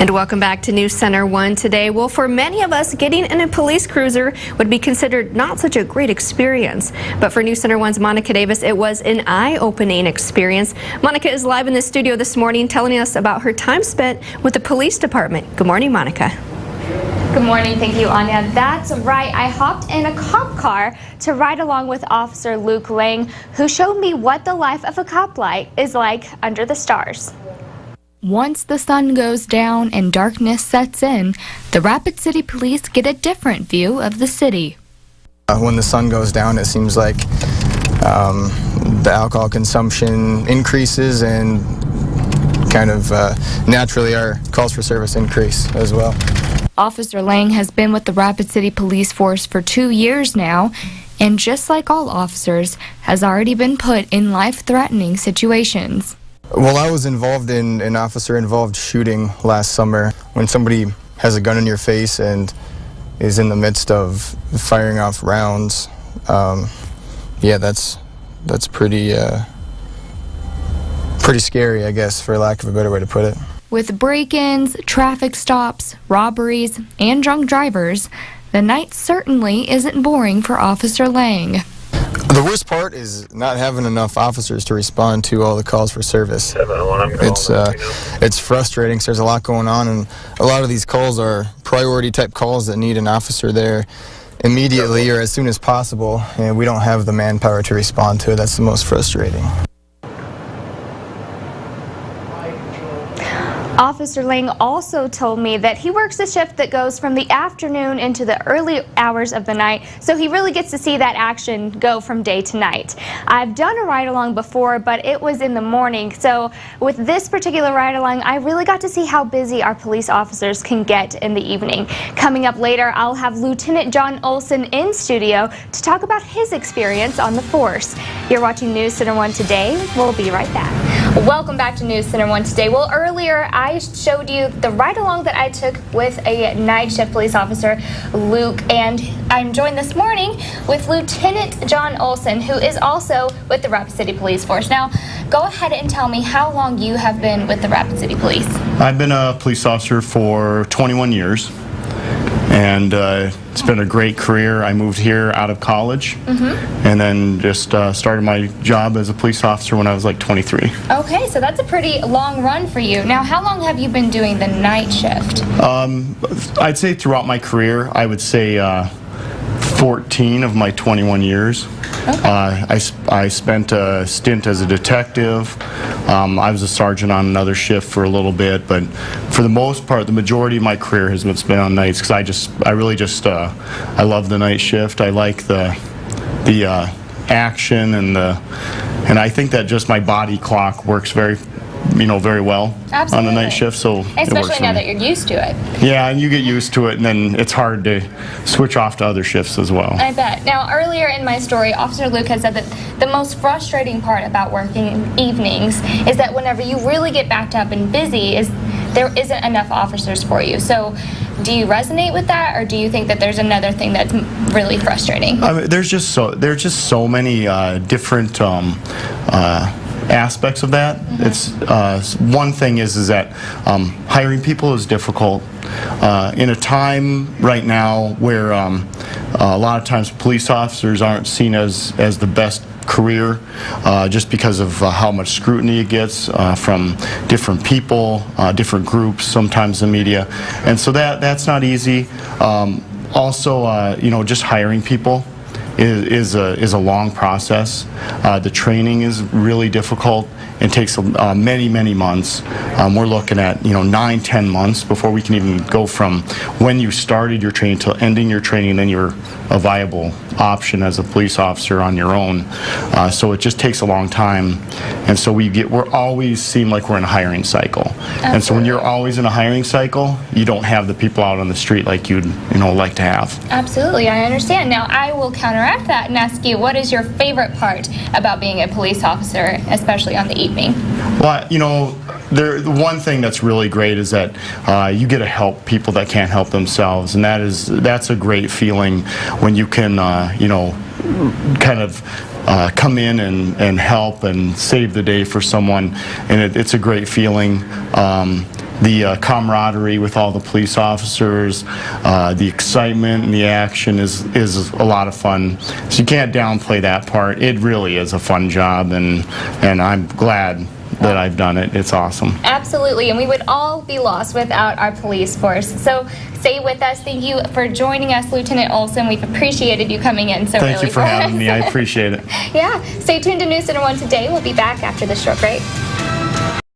And welcome back to News Center 1 today. Well, for many of us, getting in a police cruiser would be considered not such a great experience. But for News Center 1's Monica Davis, it was an eye-opening experience. Monica is live in the studio this morning telling us about her time spent with the police department. Good morning, Monica. Good morning. Thank you, Anya. That's right. I hopped in a cop car to ride along with Officer Luke Lang, who showed me what the life of a cop is like under the stars. Once the sun goes down and darkness sets in, the Rapid City Police get a different view of the city. When the sun goes down, it seems like the alcohol consumption increases and kind of naturally our calls for service increase as well. Officer Lang has been with the Rapid City Police Force for 2 years now, and just like all officers, has already been put in life-threatening situations. Well, I was involved in an officer-involved shooting last summer. When somebody has a gun in your face and is in the midst of firing off rounds, yeah, that's pretty scary, I guess, for lack of a better way to put it. With break-ins, traffic stops, robberies, and drunk drivers, the night certainly isn't boring for Officer Lang. The worst part is not having enough officers to respond to all the calls for service. It's frustrating because there's a lot going on, and a lot of these calls are priority type calls that need an officer there immediately or as soon as possible, and we don't have the manpower to respond to it. That's the most frustrating. Officer Lang also told me that he works a shift that goes from the afternoon into the early hours of the night, so he really gets to see that action go from day to night. I've done a ride-along before, but it was in the morning, so with this particular ride-along, I really got to see how busy our police officers can get in the evening. Coming up later, I'll have Lieutenant John Olson in studio to talk about his experience on the force. You're watching News Center 1 today. We'll be right back. Welcome back to News Center 1 today. Well, earlier I showed you the ride-along that I took with a night shift police officer, Luke, and I'm joined this morning with Lieutenant John Olson, who is also with the Rapid City Police Force. Now, go ahead and tell me how long you have been with the Rapid City Police. I've been a police officer for 21 years. And it's been a great career. I moved here out of college and then just started my job as a police officer when I was like 23. Okay, so that's a pretty long run for you. Now, how long have you been doing the night shift? I'd say throughout my career, I would say 14 of my 21 years. Okay. I spent a stint as a detective. I was a sergeant on another shift for a little bit, but for the most part, the majority of my career has been spent on nights because I really just I love the night shift. I like the action and I think that just my body clock works very well Absolutely. On the night shift, so especially now that you're used to it. Yeah, and you get used to it, and then it's hard to switch off to other shifts as well. I bet. Now, earlier in my story, Officer Luke has said that the most frustrating part about working in evenings is that whenever you really get backed up and busy, there isn't enough officers for you. So, do you resonate with that, or do you think that there's another thing that's really frustrating? I mean, there's just so many different aspects of that. It's one thing is that hiring people is difficult in a time right now where a lot of times police officers aren't seen as the best career just because of how much scrutiny it gets from different people, different groups, sometimes the media, and so that's not easy. Also, just hiring people is a long process. The training is really difficult and takes many months. We're looking at 9-10 months before we can even go from when you started your training to ending your training, and then you're a viable option as a police officer on your own. So it just takes a long time, and so we're always seem like we're in a hiring cycle. Absolutely. And so when you're always in a hiring cycle, you don't have the people out on the street like you'd like to have. Absolutely, I understand. Now I will counteract that and ask you, what is your favorite part about being a police officer, especially on the evening? Well, the one thing that's really great is that you get to help people that can't help themselves, and that's a great feeling when you can kind of come in and help and save the day for someone, and it's a great feeling. the camaraderie with all the police officers, the excitement and the action is a lot of fun. So you can't downplay that part. It really is a fun job, and I'm glad that I've done it. It's awesome. Absolutely, and we would all be lost without our police force. So stay with us. Thank you for joining us, Lieutenant Olson. We've appreciated you coming in so early. Thank you for having me. I appreciate it. Yeah, stay tuned to News Center 1 today. We'll be back after this short break.